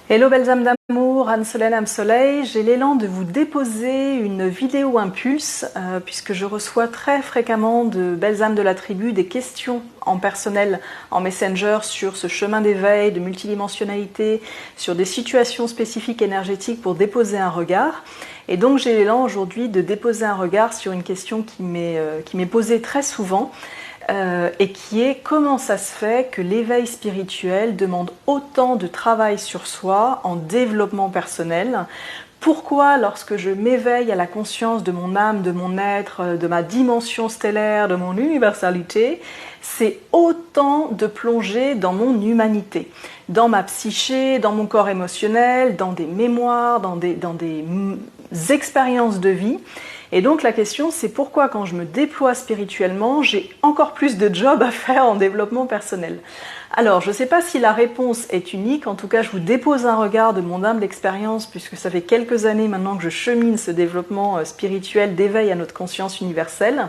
Hello belles âmes d'amour, Anne-Solène âme soleil, j'ai l'élan de vous déposer une vidéo impulse puisque je reçois très fréquemment de belles âmes de la tribu des questions en personnel, en messenger sur ce chemin d'éveil, de multidimensionnalité, sur des situations spécifiques énergétiques pour déposer un regard. Et donc j'ai l'élan aujourd'hui de déposer un regard sur une question qui m'est posée très souvent. Et qui est comment ça se fait que l'éveil spirituel demande autant de travail sur soi en développement personnel. Pourquoi lorsque je m'éveille à la conscience de mon âme, de mon être, de ma dimension stellaire, de mon universalité, c'est autant de plonger dans mon humanité, dans ma psyché, dans mon corps émotionnel, dans des mémoires, dans des expériences de vie. Et donc la question c'est pourquoi quand je me déploie spirituellement, j'ai encore plus de job à faire en développement personnel. Alors je ne sais pas si la réponse est unique, en tout cas je vous dépose un regard de mon humble expérience puisque ça fait quelques années maintenant que je chemine ce développement spirituel d'éveil à notre conscience universelle.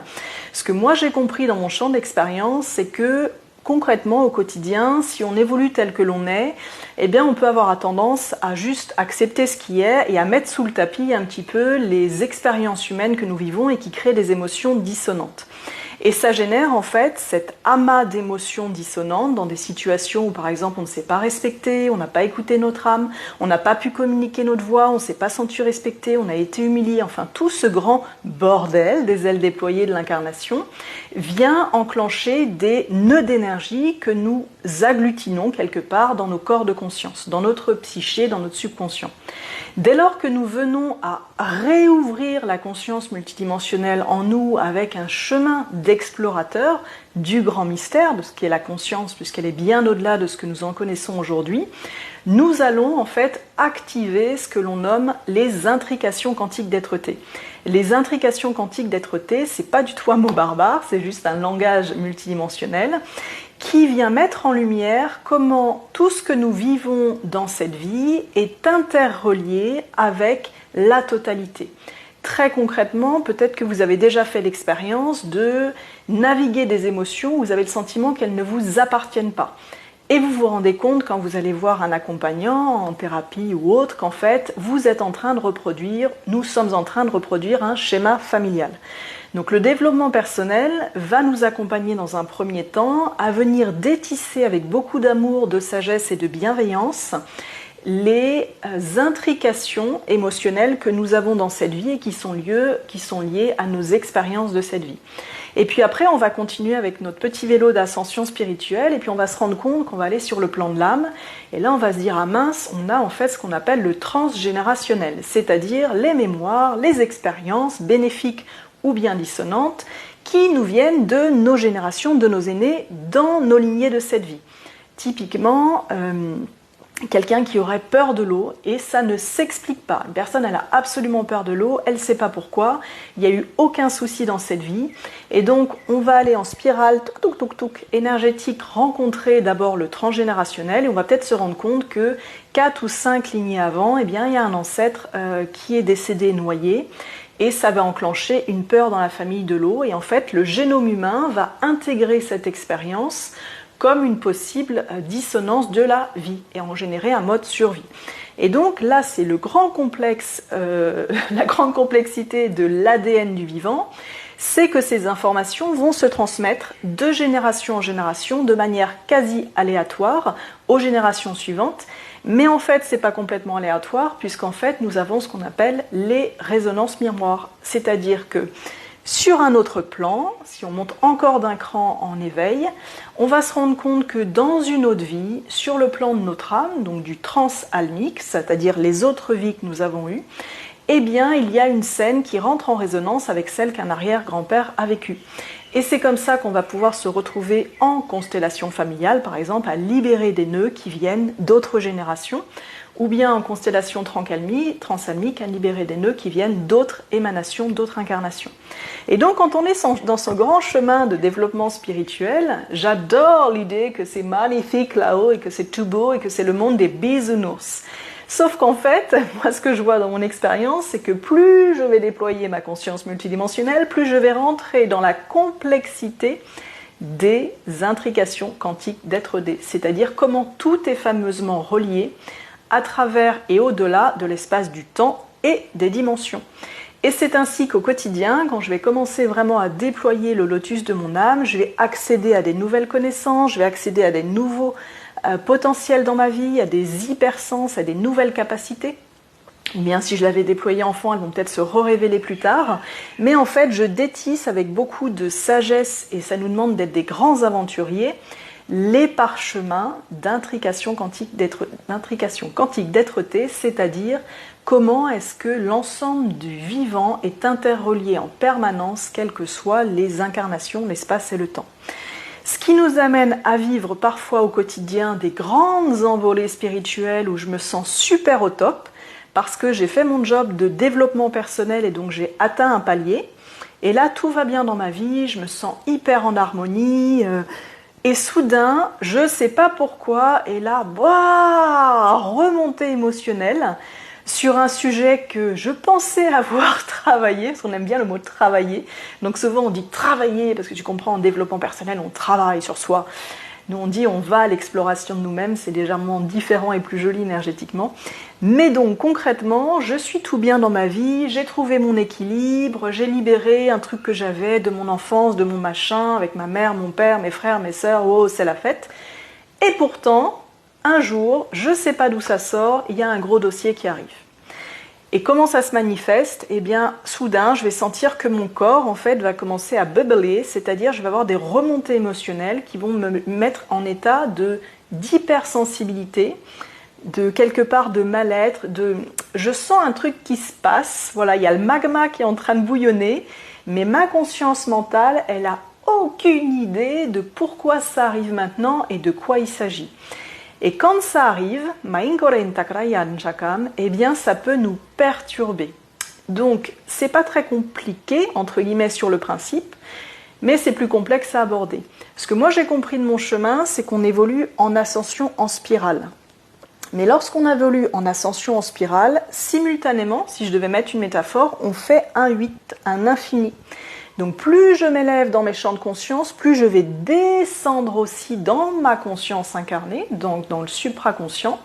Ce que moi j'ai compris dans mon champ d'expérience, c'est que concrètement, au quotidien, si on évolue tel que l'on est, eh bien, on peut avoir tendance à juste accepter ce qui est et à mettre sous le tapis un petit peu les expériences humaines que nous vivons et qui créent des émotions dissonantes. Et ça génère en fait cet amas d'émotions dissonantes dans des situations où par exemple on ne s'est pas respecté, on n'a pas écouté notre âme, on n'a pas pu communiquer notre voix, on ne s'est pas senti respecté, on a été humilié, enfin tout ce grand bordel des ailes déployées de l'incarnation vient enclencher des nœuds d'énergie que nous agglutinons quelque part dans nos corps de conscience, dans notre psyché, dans notre subconscient. Dès lors que nous venons à réouvrir la conscience multidimensionnelle en nous avec un chemin d'explorateur du grand mystère, de ce qu'est la conscience, puisqu'elle est bien au-delà de ce que nous en connaissons aujourd'hui, nous allons en fait activer ce que l'on nomme les intrications quantiques d'être-té. Les intrications quantiques d'être-té, c'est pas du tout un mot barbare, c'est juste un langage multidimensionnel qui vient mettre en lumière comment tout ce que nous vivons dans cette vie est interrelié avec la totalité. Très concrètement, peut-être que vous avez déjà fait l'expérience de naviguer des émotions où vous avez le sentiment qu'elles ne vous appartiennent pas. Et vous vous rendez compte quand vous allez voir un accompagnant en thérapie ou autre qu'en fait, vous êtes en train de reproduire, nous sommes en train de reproduire un schéma familial. Donc le développement personnel va nous accompagner dans un premier temps à venir détisser avec beaucoup d'amour, de sagesse et de bienveillance les intrications émotionnelles que nous avons dans cette vie et qui sont liées à nos expériences de cette vie. Et puis après, on va continuer avec notre petit vélo d'ascension spirituelle et puis on va se rendre compte qu'on va aller sur le plan de l'âme. Et là, on va se dire, ah mince, on a en fait ce qu'on appelle le transgénérationnel, c'est-à-dire les mémoires, les expériences bénéfiques ou bien dissonantes qui nous viennent de nos générations, de nos aînés, dans nos lignées de cette vie. Typiquement, quelqu'un qui aurait peur de l'eau et ça ne s'explique pas. Une personne, elle a absolument peur de l'eau, elle ne sait pas pourquoi, il n'y a eu aucun souci dans cette vie et donc on va aller en spirale énergétique, rencontrer d'abord le transgénérationnel et on va peut-être se rendre compte que 4 ou 5 lignées avant, eh bien, il y a un ancêtre qui est décédé noyé et ça va enclencher une peur dans la famille de l'eau et en fait le génome humain va intégrer cette expérience comme une possible dissonance de la vie et en générer un mode survie. Et donc là, c'est le grand complexe, la grande complexité de l'ADN du vivant, c'est que ces informations vont se transmettre de génération en génération de manière quasi aléatoire aux générations suivantes. Mais en fait, c'est pas complètement aléatoire puisqu'en fait, nous avons ce qu'on appelle les résonances miroirs. C'est-à-dire que sur un autre plan, si on monte encore d'un cran en éveil, on va se rendre compte que dans une autre vie, sur le plan de notre âme, donc du transalmique, c'est-à-dire les autres vies que nous avons eues, eh bien, il y a une scène qui rentre en résonance avec celle qu'un arrière-grand-père a vécue. Et c'est comme ça qu'on va pouvoir se retrouver en constellation familiale, par exemple, à libérer des nœuds qui viennent d'autres générations, ou bien en constellation transalmique, à libérer des nœuds qui viennent d'autres émanations, d'autres incarnations. Et donc, quand on est dans ce grand chemin de développement spirituel, j'adore l'idée que c'est magnifique là-haut et que c'est tout beau et que c'est le monde des bisounours. Sauf qu'en fait, moi ce que je vois dans mon expérience, c'est que plus je vais déployer ma conscience multidimensionnelle, plus je vais rentrer dans la complexité des intrications quantiques d'être D, c'est-à-dire comment tout est fameusement relié à travers et au-delà de l'espace du temps et des dimensions. Et c'est ainsi qu'au quotidien, quand je vais commencer vraiment à déployer le lotus de mon âme, je vais accéder à des nouvelles connaissances, je vais accéder à des nouveaux potentiels dans ma vie, à des hypersens, à des nouvelles capacités. Ou bien si je l'avais déployé enfant, elles vont peut-être se révéler plus tard. Mais en fait, je détisse avec beaucoup de sagesse, et ça nous demande d'être des grands aventuriers, les parchemins d'intrication quantique d'être-té, c'est-à-dire comment est-ce que l'ensemble du vivant est interrelié en permanence, quelles que soient les incarnations, l'espace et le temps. Ce qui nous amène à vivre parfois au quotidien des grandes envolées spirituelles où je me sens super au top, parce que j'ai fait mon job de développement personnel et donc j'ai atteint un palier. Et là, tout va bien dans ma vie, je me sens hyper en harmonie. Et soudain, je ne sais pas pourquoi, et là, remontée émotionnelle sur un sujet que je pensais avoir travaillé, parce qu'on aime bien le mot travailler. Donc souvent on dit travailler, parce que tu comprends, en développement personnel, on travaille sur soi. Nous on dit on va à l'exploration de nous-mêmes, c'est légèrement différent et plus joli énergétiquement. Mais donc concrètement, je suis tout bien dans ma vie, j'ai trouvé mon équilibre, j'ai libéré un truc que j'avais de mon enfance, de mon machin, avec ma mère, mon père, mes frères, mes sœurs, oh c'est la fête. Et pourtant, un jour, je ne sais pas d'où ça sort, il y a un gros dossier qui arrive. Et comment ça se manifeste? Eh bien, soudain, je vais sentir que mon corps, en fait, va commencer à bubbler, c'est-à-dire je vais avoir des remontées émotionnelles qui vont me mettre en état d'hypersensibilité, de quelque part de mal-être, je sens un truc qui se passe, voilà, il y a le magma qui est en train de bouillonner, mais ma conscience mentale, elle a aucune idée de pourquoi ça arrive maintenant et de quoi il s'agit. Et quand ça arrive, eh bien ça peut nous perturber. Donc c'est pas très compliqué, entre guillemets, sur le principe, mais c'est plus complexe à aborder. Ce que moi j'ai compris de mon chemin, c'est qu'on évolue en ascension en spirale. Mais lorsqu'on évolue en ascension en spirale, simultanément, si je devais mettre une métaphore, on fait un 8, un infini. Donc plus je m'élève dans mes champs de conscience, plus je vais descendre aussi dans ma conscience incarnée, donc dans le supraconscient,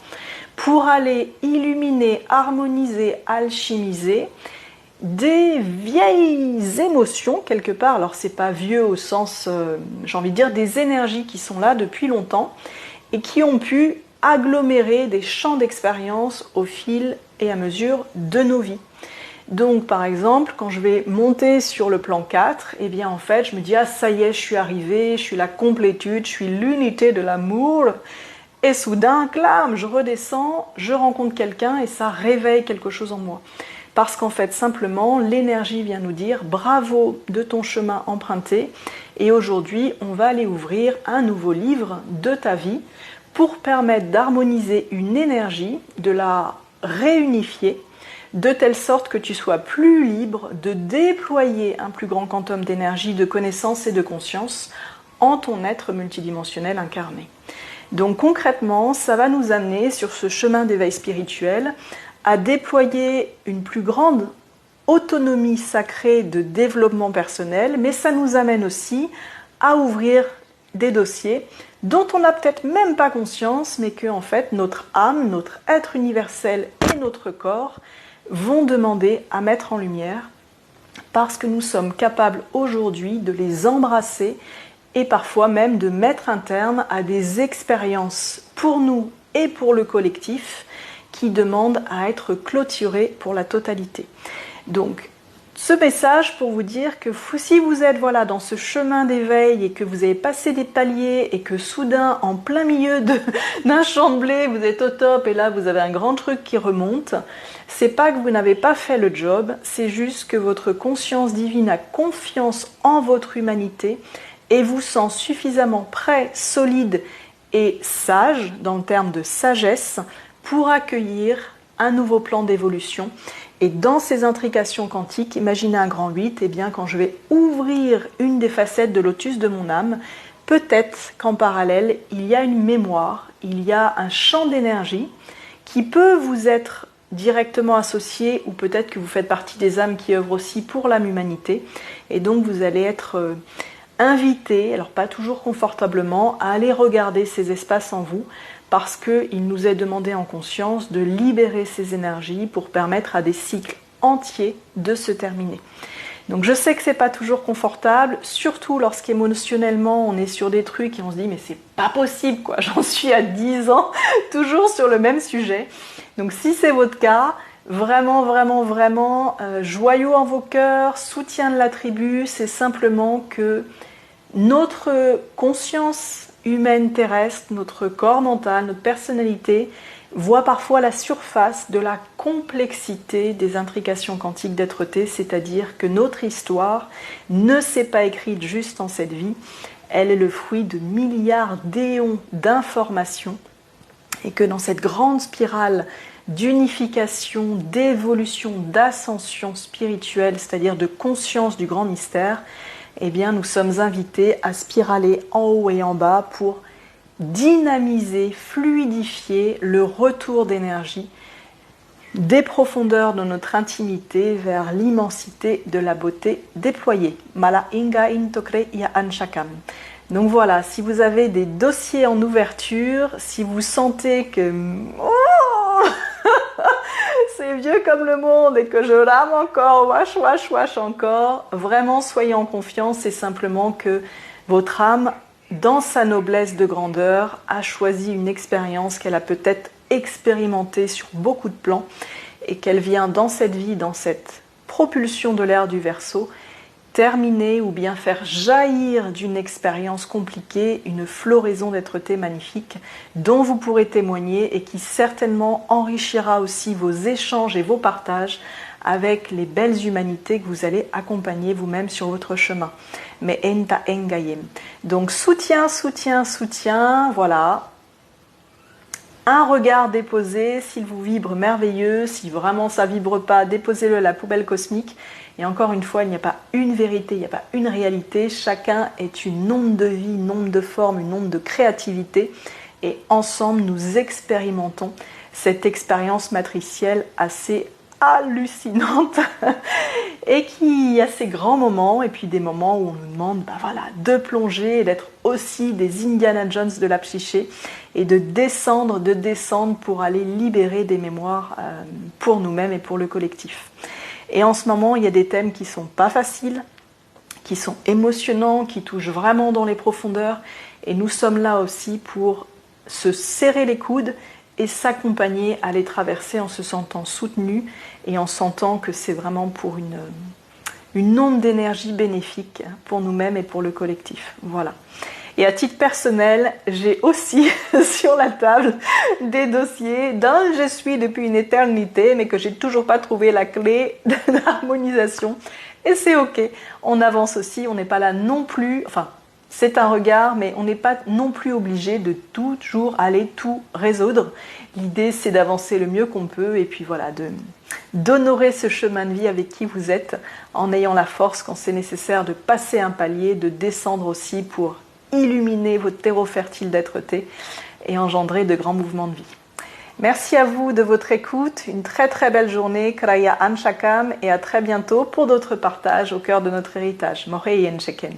pour aller illuminer, harmoniser, alchimiser des vieilles émotions quelque part. Alors c'est pas vieux au sens, j'ai envie de dire, des énergies qui sont là depuis longtemps et qui ont pu agglomérer des champs d'expérience au fil et à mesure de nos vies. Donc par exemple, quand je vais monter sur le plan 4, eh bien en fait je me dis ah ça y est, je suis arrivée, je suis la complétude, je suis l'unité de l'amour, et soudain, clam, je redescends, je rencontre quelqu'un et ça réveille quelque chose en moi. Parce qu'en fait simplement l'énergie vient nous dire bravo de ton chemin emprunté, et aujourd'hui on va aller ouvrir un nouveau livre de ta vie pour permettre d'harmoniser une énergie, de la réunifier, de telle sorte que tu sois plus libre de déployer un plus grand quantum d'énergie, de connaissance et de conscience en ton être multidimensionnel incarné. Donc concrètement, ça va nous amener sur ce chemin d'éveil spirituel à déployer une plus grande autonomie sacrée de développement personnel, mais ça nous amène aussi à ouvrir des dossiers dont on n'a peut-être même pas conscience, mais que en fait notre âme, notre être universel et notre corps vont demander à mettre en lumière, parce que nous sommes capables aujourd'hui de les embrasser et parfois même de mettre un terme à des expériences pour nous et pour le collectif qui demandent à être clôturées pour la totalité. Donc ce message pour vous dire que si vous êtes dans ce chemin d'éveil et que vous avez passé des paliers et que soudain, en plein milieu d'un champ de blé, vous êtes au top et là vous avez un grand truc qui remonte, c'est pas que vous n'avez pas fait le job, c'est juste que votre conscience divine a confiance en votre humanité et vous sent suffisamment prêt, solide et sage, dans le terme de sagesse, pour accueillir un nouveau plan d'évolution. Et dans ces intrications quantiques, imaginez un grand 8, et bien quand je vais ouvrir une des facettes de lotus de mon âme, peut-être qu'en parallèle, il y a une mémoire, il y a un champ d'énergie qui peut vous être directement associé, ou peut-être que vous faites partie des âmes qui œuvrent aussi pour l'âme humanité, et donc vous allez être invité, alors pas toujours confortablement, à aller regarder ces espaces en vous, parce qu'il nous est demandé en conscience de libérer ces énergies pour permettre à des cycles entiers de se terminer. Donc je sais que c'est pas toujours confortable, surtout lorsqu'émotionnellement on est sur des trucs et on se dit mais c'est pas possible quoi, j'en suis à 10 ans toujours sur le même sujet. Donc si c'est votre cas, vraiment joyau en vos cœurs, soutien de la tribu, c'est simplement que notre conscience humaine terrestre, notre corps mental, notre personnalité voit parfois la surface de la complexité des intrications quantiques d'être-té, c'est-à-dire que notre histoire ne s'est pas écrite juste en cette vie, elle est le fruit de milliards d'éons d'informations et que dans cette grande spirale d'unification, d'évolution, d'ascension spirituelle, c'est-à-dire de conscience du grand mystère, eh bien nous sommes invités à spiraler en haut et en bas pour dynamiser, fluidifier le retour d'énergie des profondeurs de notre intimité vers l'immensité de la beauté déployée. Mala inga intokre ya anshakam. Donc voilà, si vous avez des dossiers en ouverture, si vous sentez que c'est vieux comme le monde et que je rame encore, wash encore, vraiment soyez en confiance, c'est simplement que votre âme, dans sa noblesse de grandeur, a choisi une expérience qu'elle a peut-être expérimentée sur beaucoup de plans et qu'elle vient dans cette vie, dans cette propulsion de l'ère du Verseau, terminer ou bien faire jaillir d'une expérience compliquée une floraison d'être-té magnifique dont vous pourrez témoigner et qui certainement enrichira aussi vos échanges et vos partages avec les belles humanités que vous allez accompagner vous-même sur votre chemin. Mais enta engayem. Donc soutien, voilà. Un regard déposé, s'il vous vibre merveilleux, si vraiment ça vibre pas, déposez-le à la poubelle cosmique. Et encore une fois, il n'y a pas une vérité, il n'y a pas une réalité. Chacun est une onde de vie, une onde de forme, une onde de créativité. Et ensemble, nous expérimentons cette expérience matricielle assez hallucinante et qui a ses grands moments et puis des moments où on nous demande de plonger et d'être aussi des Indiana Jones de la psyché et de descendre pour aller libérer des mémoires pour nous-mêmes et pour le collectif. Et en ce moment, il y a des thèmes qui sont pas faciles, qui sont émotionnants, qui touchent vraiment dans les profondeurs et nous sommes là aussi pour se serrer les coudes et s'accompagner à les traverser en se sentant soutenu et en sentant que c'est vraiment pour une onde d'énergie bénéfique pour nous-mêmes et pour le collectif. Voilà. Et à titre personnel, j'ai aussi sur la table des dossiers d'un je suis depuis une éternité, mais que j'ai toujours pas trouvé la clé de l'harmonisation. Et c'est ok, on avance aussi, on n'est pas là non plus, enfin, c'est un regard, mais on n'est pas non plus obligé de toujours aller tout résoudre. L'idée, c'est d'avancer le mieux qu'on peut et puis voilà, d'honorer ce chemin de vie avec qui vous êtes en ayant la force quand c'est nécessaire de passer un palier, de descendre aussi pour illuminer votre terreau fertile d'être-té et engendrer de grands mouvements de vie. Merci à vous de votre écoute, une très très belle journée, Kraya Anshakam, et à très bientôt pour d'autres partages au cœur de notre héritage. Morei Ensheken.